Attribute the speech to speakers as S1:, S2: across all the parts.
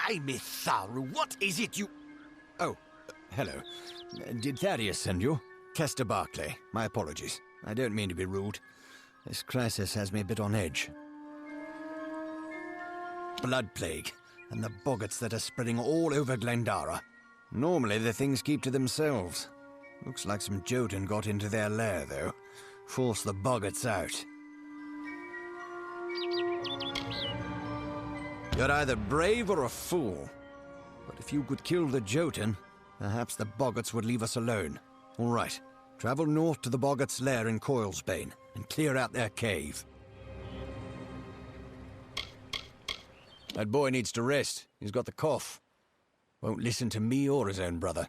S1: Blimey, Tharu, what is it you...
S2: Oh, hello. Did Thaddeus send you? Kester Barclay. My apologies. I don't mean to be rude. This crisis has me a bit on edge. Blood plague, and the boggarts that are spreading all over Glendara. Normally the things keep to themselves. Looks like some Jotun got into their lair, though. Forced the boggarts out. You're either brave or a fool. But if you could kill the Jotun, perhaps the boggarts would leave us alone. All right, travel north to the boggarts' lair in Coilsbane and clear out their cave. That boy needs to rest. He's got the cough. Won't listen to me or his own brother.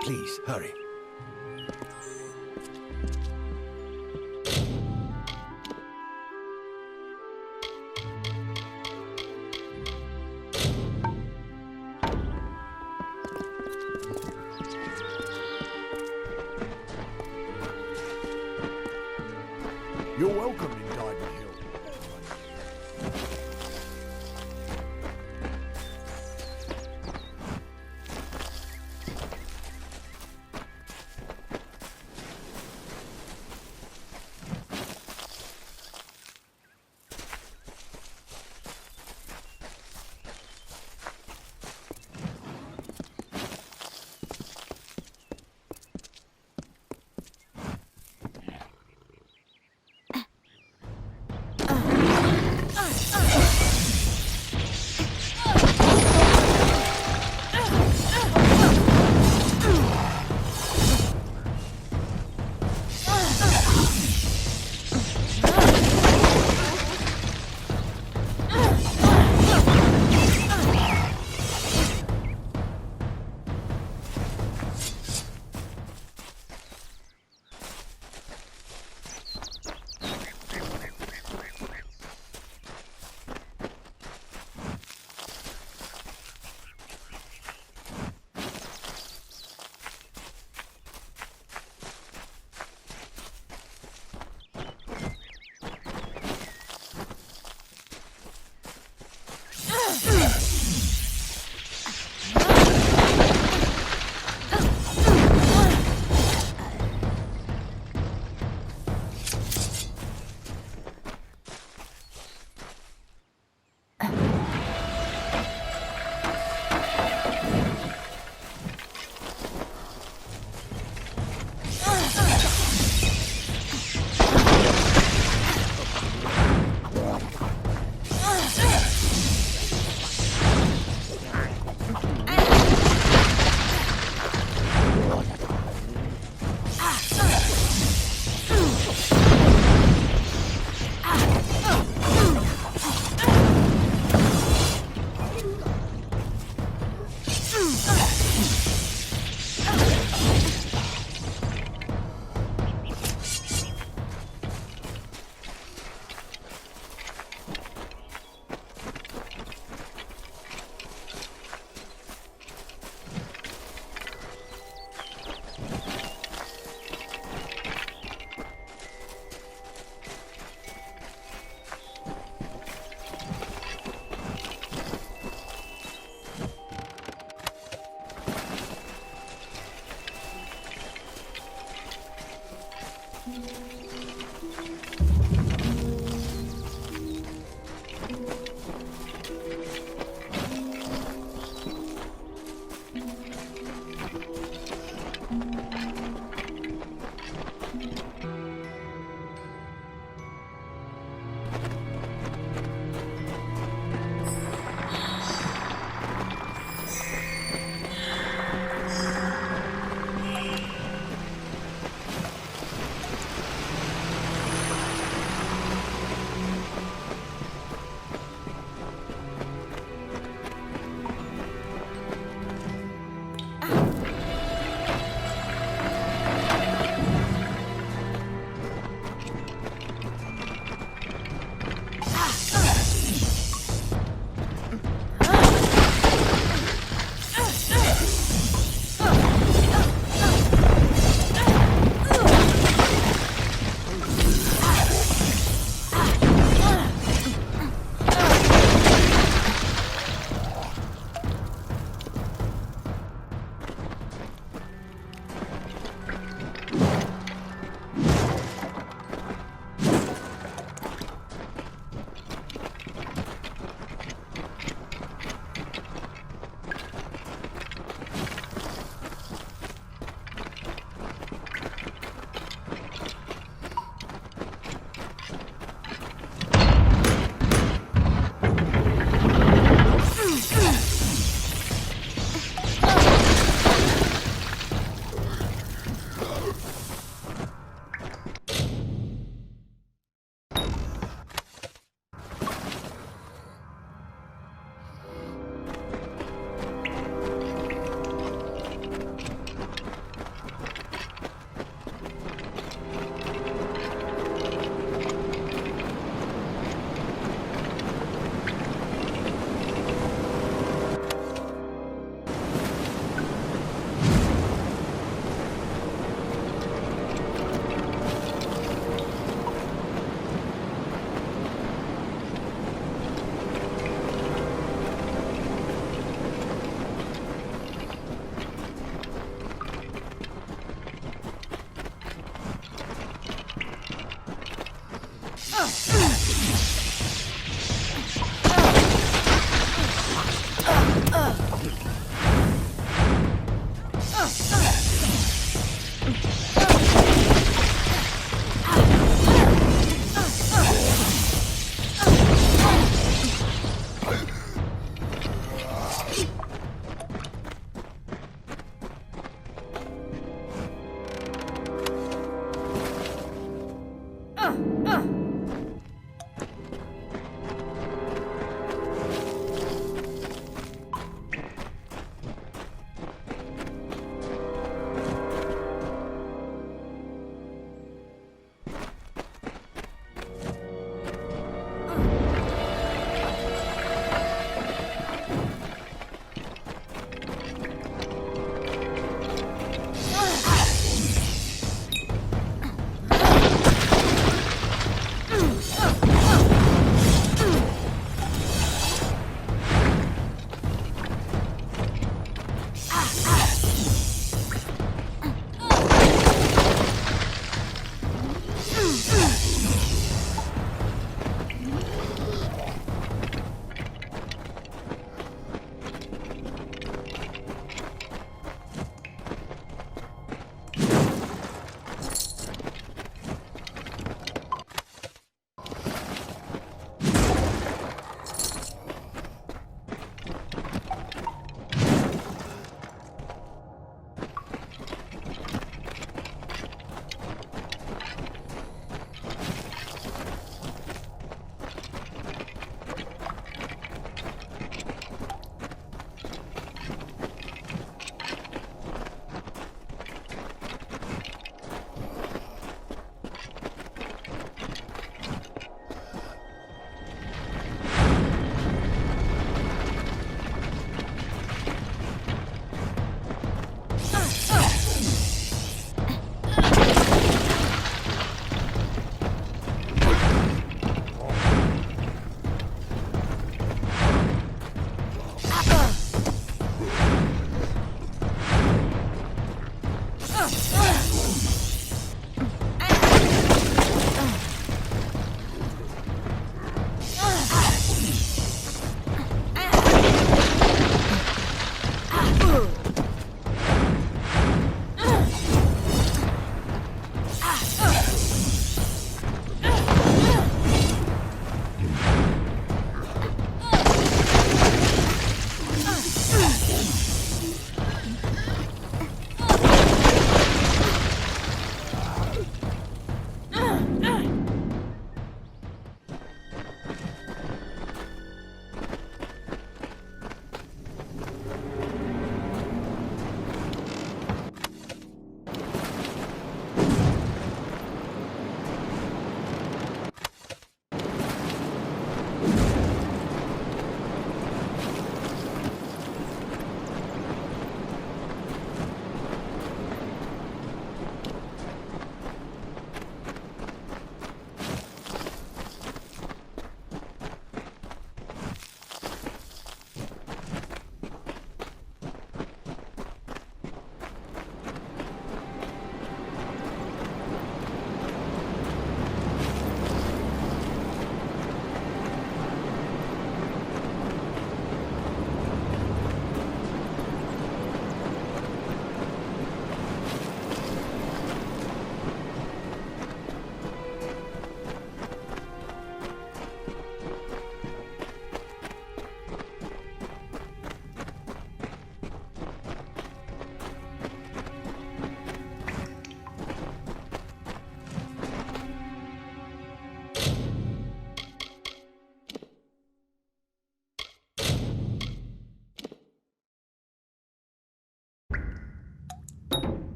S2: Please, hurry.
S3: You're welcome in Didenhill.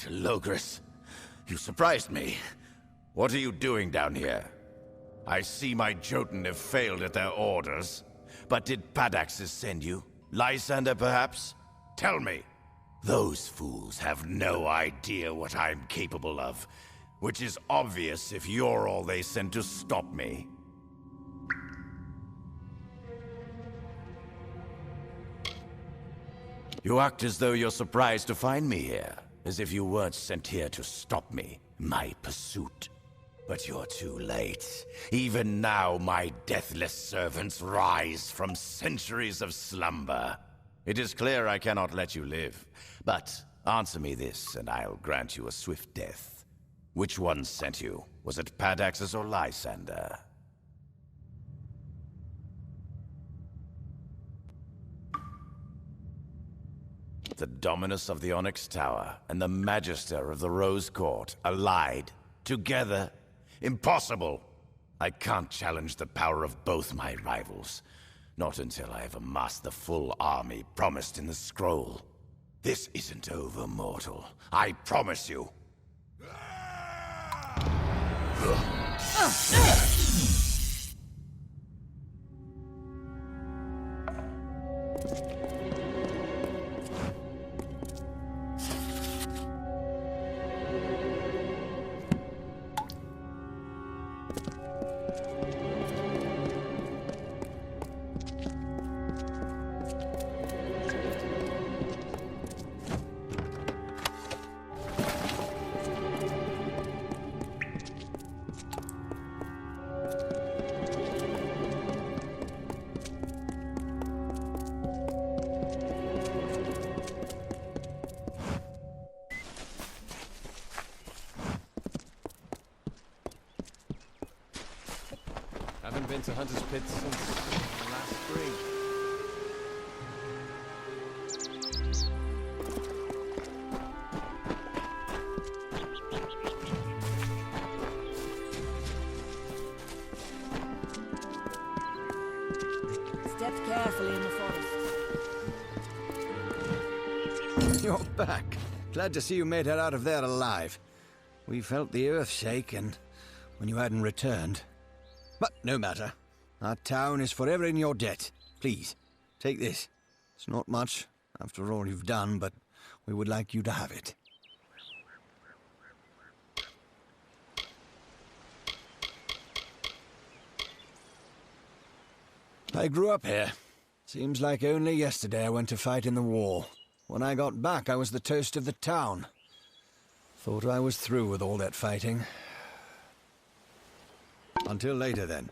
S1: Logris, you surprised me. What are you doing down here? I see my Jotun have failed at their orders. But did Padaxes send you? Lysander, perhaps? Tell me. Those fools have no idea what I'm capable of, which is obvious if you're all they sent to stop me. You act as though you're surprised to find me here. As if you weren't sent here to stop me, my pursuit. But you're too late. Even now, my deathless servants rise from centuries of slumber. It is clear I cannot let you live. But answer me this, and I'll grant you a swift death. Which one sent you? Was it Padaxes or Lysander? The Dominus of the Onyx Tower and the Magister of the Rose Court allied, together. Impossible! I can't challenge the power of both my rivals. Not until I have amassed the full army promised in the scroll. This isn't over, mortal. I promise you.
S4: Haven't been to Hunter's Pit since last spring.
S5: Step carefully in the forest.
S2: You're back. Glad to see you made it out of there alive. We felt the earth shake and when you hadn't returned. But no matter. Our town is forever in your debt. Please, take this. It's not much, after all you've done, but we would like you to have it. I grew up here. Seems like only yesterday I went to fight in the war. When I got back, I was the toast of the town. Thought I was through with all that fighting. Until later, then.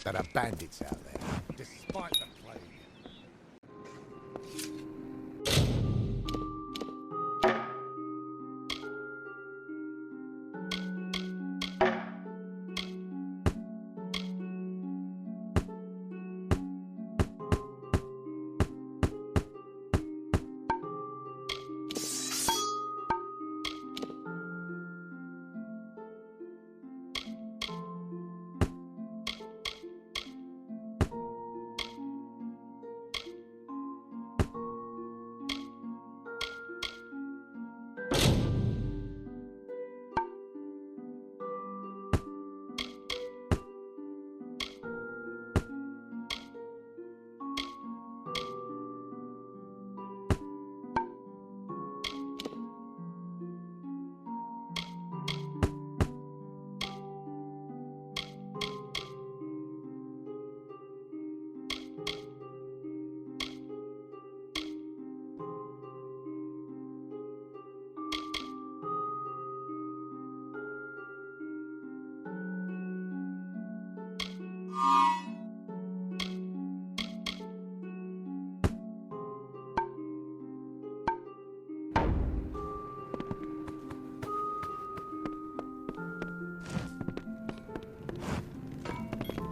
S3: There are bandits out there, despite the plague.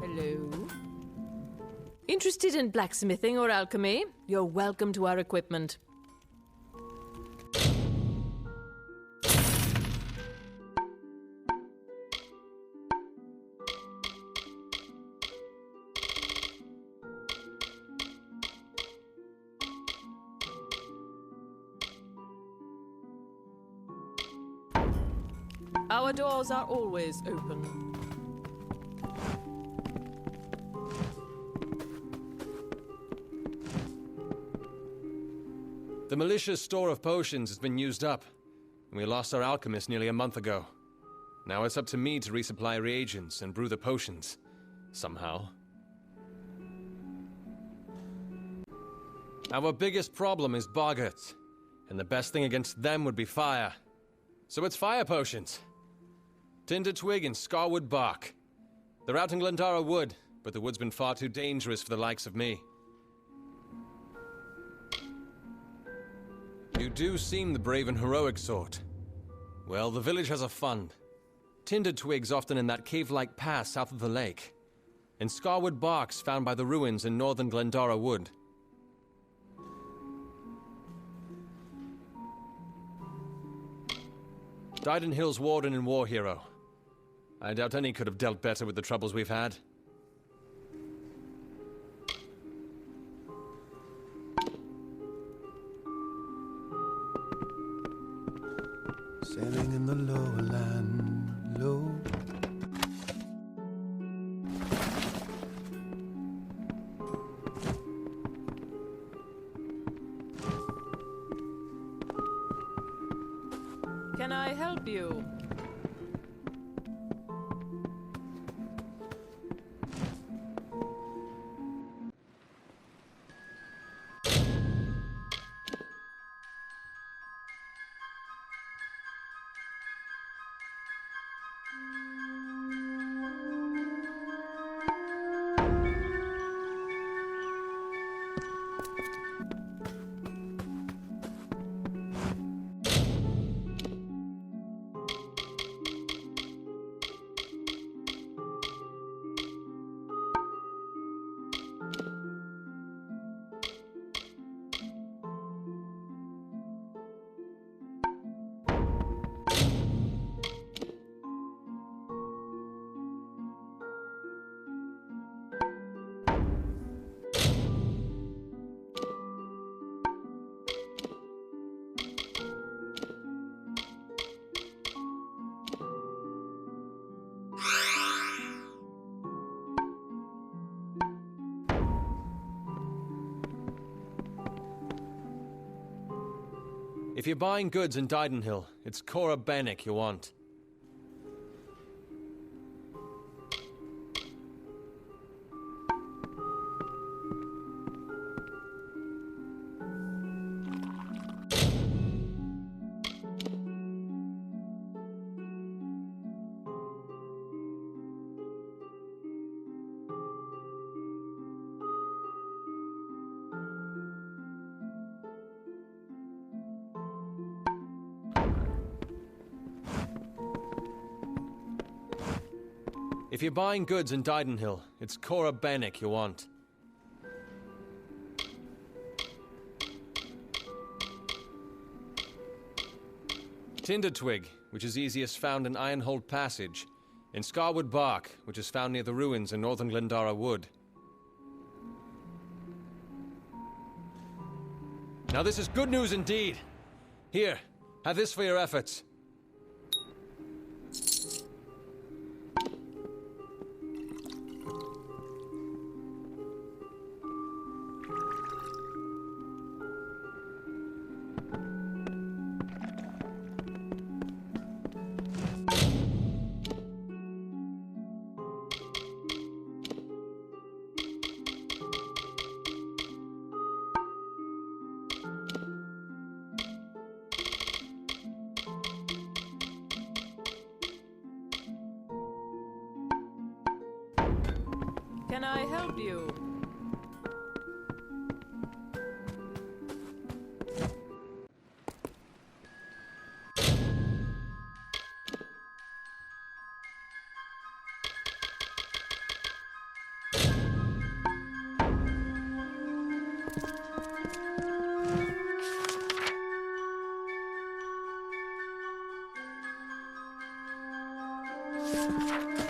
S5: Hello. Interested in blacksmithing or alchemy? You're welcome to our equipment. Our doors are always open.
S4: The militia's store of potions has been used up, and we lost our alchemist nearly a month ago. Now it's up to me to resupply reagents and brew the potions. Somehow. Our biggest problem is boggarts, and the best thing against them would be fire. So it's fire potions. Tinder twig and scarwood bark. They're out in Glendara Wood, but the wood's been far too dangerous for the likes of me. You do seem the brave and heroic sort. Well, the village has a fund. Tinder twigs often in that cave-like pass south of the lake. And scarwood barks found by the ruins in northern Glendara Wood. Didenhill's warden and war hero. I doubt any could have dealt better with the troubles we've had.
S2: Sailing in the lower land, low.
S5: Can I help you?
S4: If you're buying goods in Didenhill, it's Cora Bennick you want. If you're buying goods in Didenhill, it's Cora Bennick you want. Tinder Twig, which is easiest found in Ironhold Passage. In Scarwood Bark, which is found near the ruins in northern Glendara Wood. Now this is good news indeed. Here, have this for your efforts.
S5: Can I help you?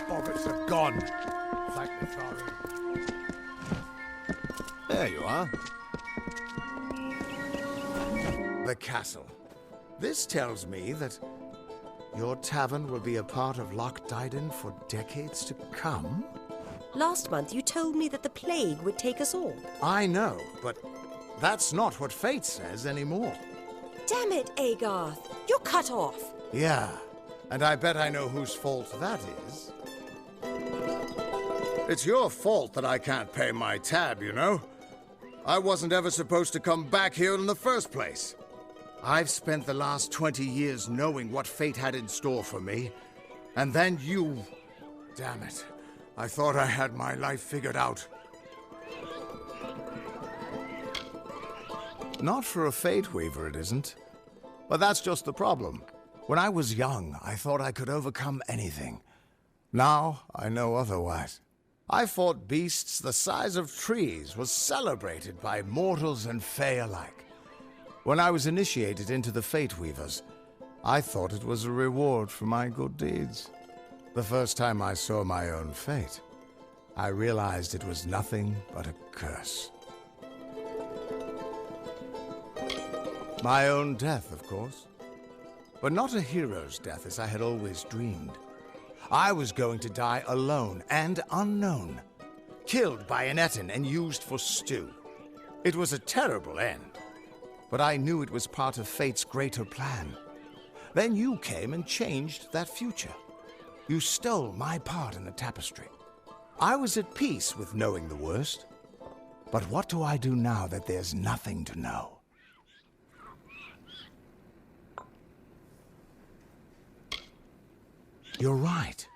S3: Boggarts are gone. Thank the Father.
S2: There you are.
S3: The castle. This tells me that your tavern will be a part of Loch Diden for decades to come?
S6: Last month you told me that the plague would take us all.
S3: I know, but that's not what fate says anymore.
S6: Damn it, Agarth. You're cut off.
S3: Yeah, and I bet I know whose fault that is. It's your fault that I can't pay my tab, you know? I wasn't ever supposed to come back here in the first place. I've spent the last 20 years knowing what fate had in store for me. And then you... Damn it. I thought I had my life figured out. Not for a Fate Weaver, it isn't. But that's just the problem. When I was young, I thought I could overcome anything. Now, I know otherwise. I fought beasts the size of trees, was celebrated by mortals and fae alike. When I was initiated into the Fate Weavers, I thought it was a reward for my good deeds. The first time I saw my own fate, I realized it was nothing but a curse. My own death, of course. But not a hero's death as I had always dreamed. I was going to die alone and unknown, killed by an Etin and used for stew. It was a terrible end, but I knew it was part of fate's greater plan. Then you came and changed that future. You stole my part in the tapestry. I was at peace with knowing the worst. But what do I do now that there's nothing to know? You're right.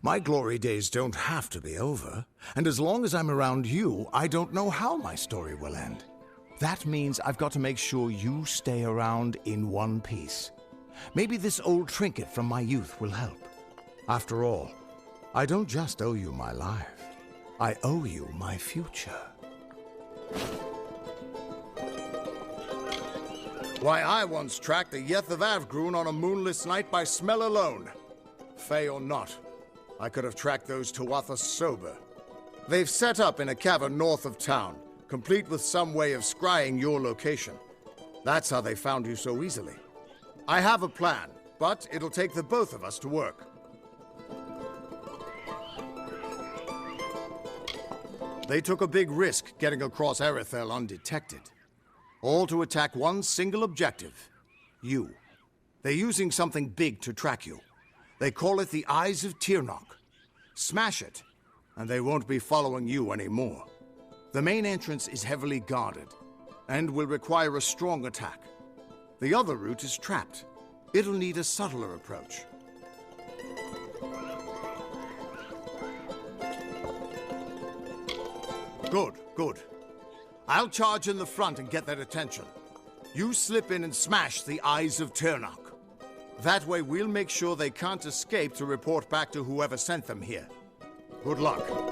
S3: My glory days don't have to be over, and as long as I'm around you, I don't know how my story will end. That means I've got to make sure you stay around in one piece. Maybe this old trinket from my youth will help. After all, I don't just owe you my life. I owe you my future. Why, I once tracked the Yeth of Avgrun on a moonless night by smell alone. Fey or not, I could have tracked those Tuatha sober. They've set up in a cavern north of town, complete with some way of scrying your location. That's how they found you so easily. I have a plan, but it'll take the both of us to work. They took a big risk getting across Erethel undetected. All to attack one single objective. You. They're using something big to track you. They call it the Eyes of Tirnoch. Smash it, and they won't be following you anymore. The main entrance is heavily guarded, and will require a strong attack. The other route is trapped. It'll need a subtler approach. Good, good. I'll charge in the front and get their attention. You slip in and smash the Eyes of Tirnoch. That way we'll make sure they can't escape to report back to whoever sent them here. Good luck.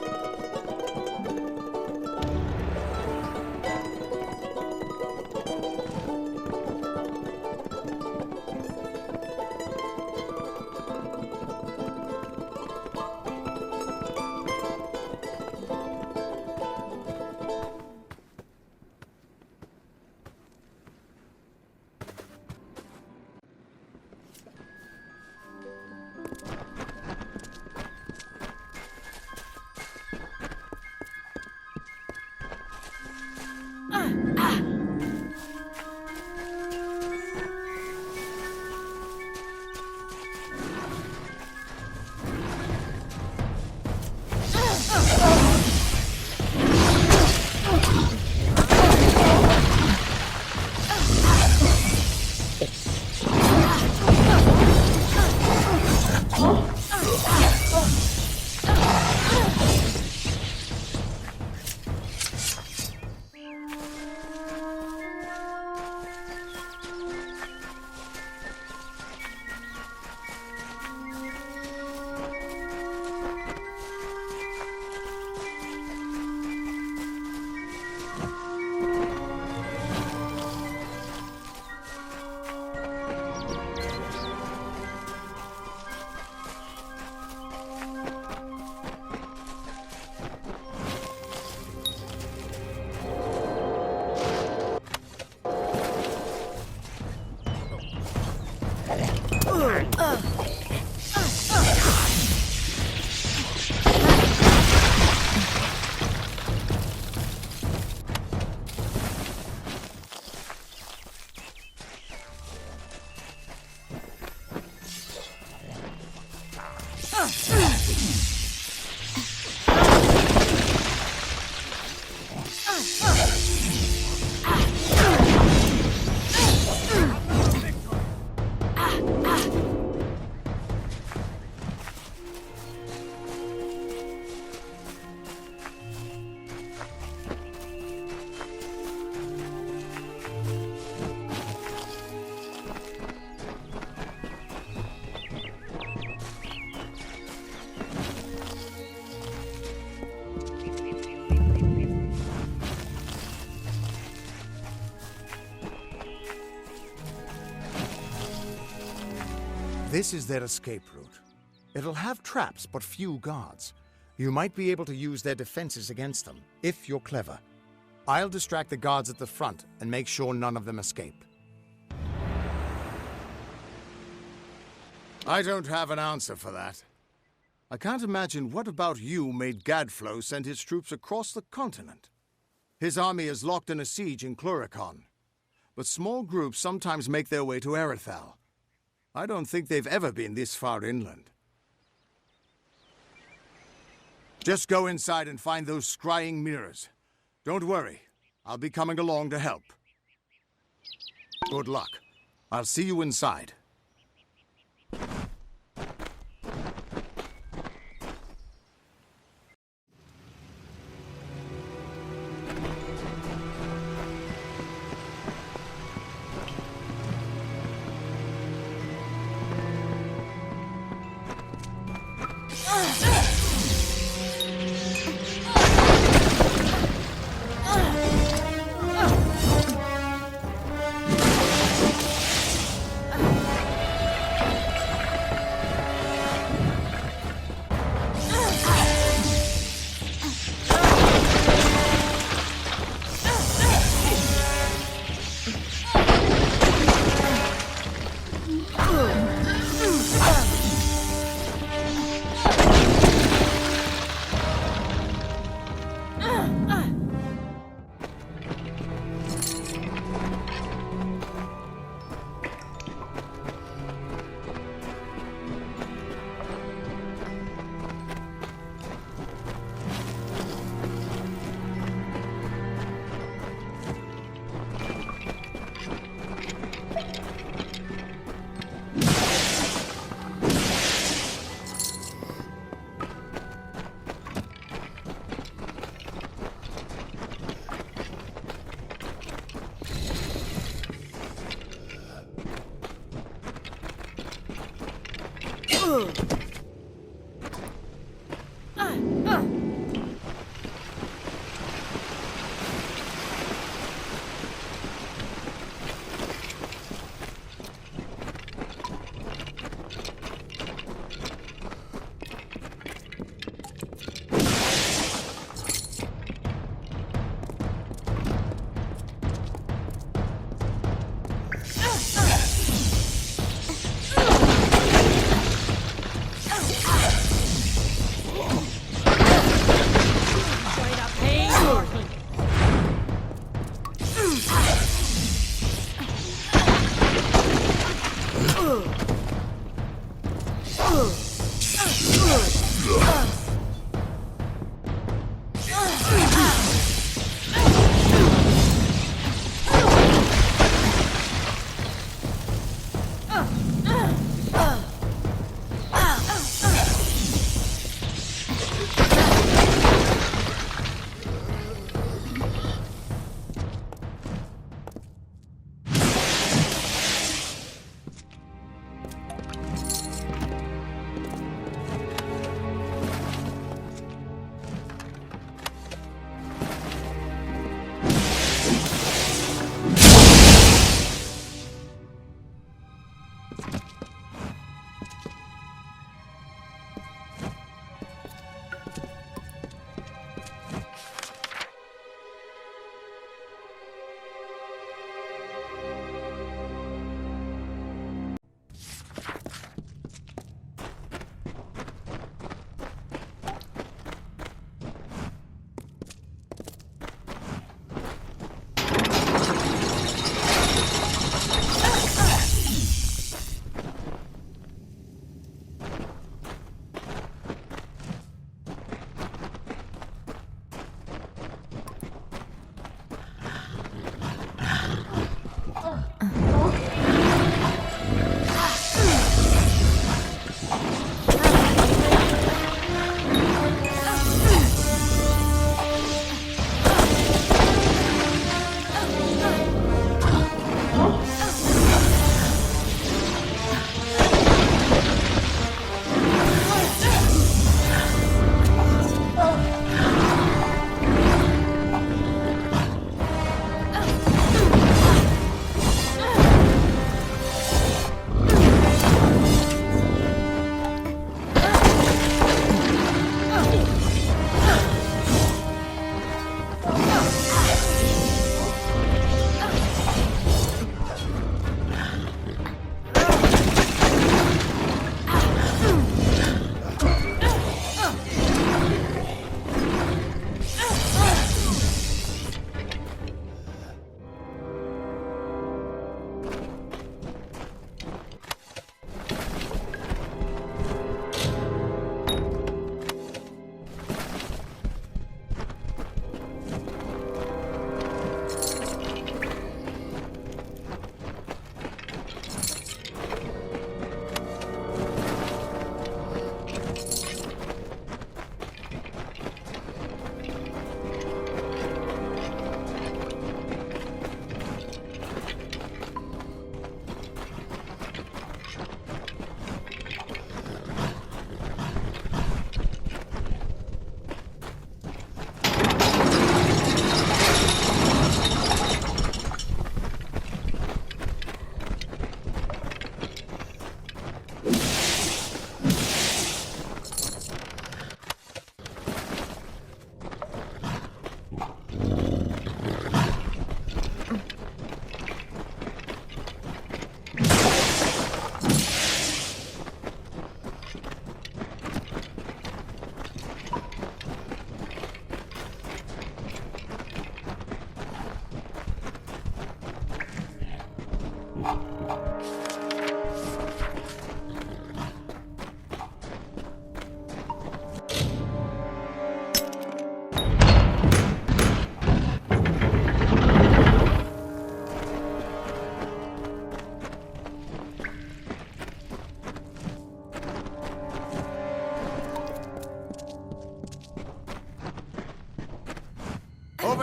S3: This is their escape route. It'll have traps, but few guards. You might be able to use their defenses against them, if you're clever. I'll distract the guards at the front and make sure none of them escape. I don't have an answer for that. I can't imagine what about you made Gadflow send his troops across the continent. His army is locked in a siege in Cluricon, but small groups sometimes make their way to Erithal. I don't think they've ever been this far inland. Just go inside and find those scrying mirrors. Don't worry, I'll be coming along to help. Good luck. I'll see you inside.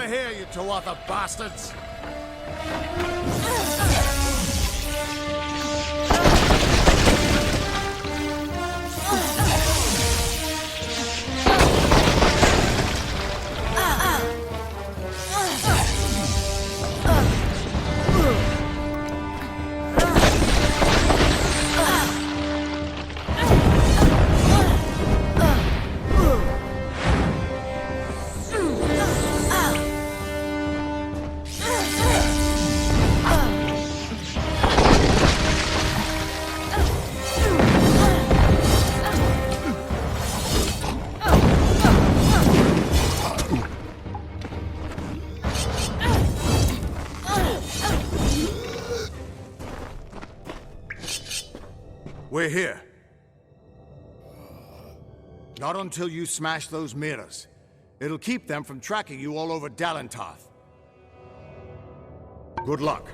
S3: here, you Tuatha bastards! We're here. Not until you smash those mirrors. It'll keep them from tracking you all over Dalentarth. Good luck.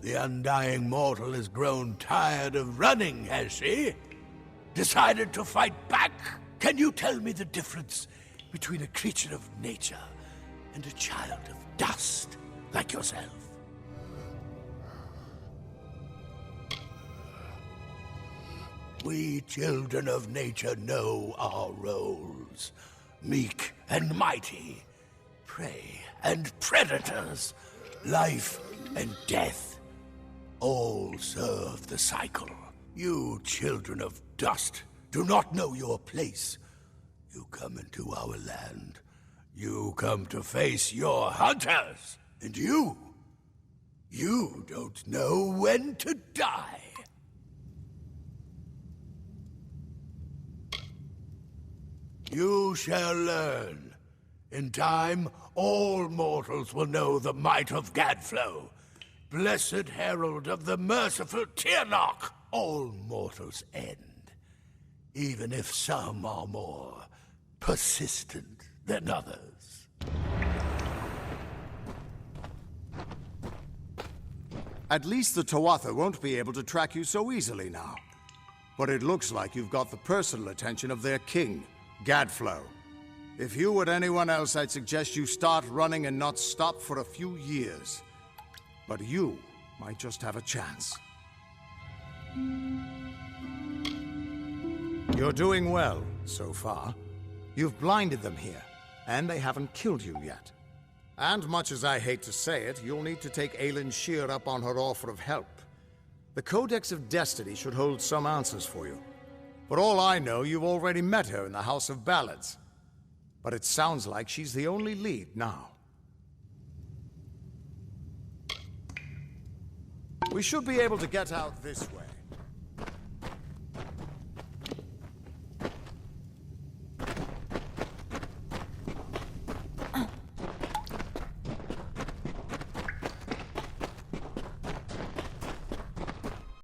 S1: The undying mortal has grown tired of running, has she? Decided to fight back? Can you tell me the difference between a creature of nature and a child of dust like yourself? We children of nature know our roles. Meek and mighty, prey and predators, life and death. All serve the cycle. You children of dust do not know your place. You come into our land. You come to face your hunters. And you don't know when to die. You shall learn. In time, all mortals will know the might of Gadflow. Blessed herald of the merciful Tirnoch, all mortals end, even if some are more persistent than others.
S3: At least the Tuatha won't be able to track you so easily now. But it looks like you've got the personal attention of their king, Gadflow. If you were anyone else, I'd suggest you start running and not stop for a few years. But you might just have a chance. You're doing well, so far. You've blinded them here, and they haven't killed you yet. And much as I hate to say it, you'll need to take Aelin Shear up on her offer of help. The Codex of Destiny should hold some answers for you. For all I know, you've already met her in the House of Ballads. But it sounds like she's the only lead now. We should be able to get out this way.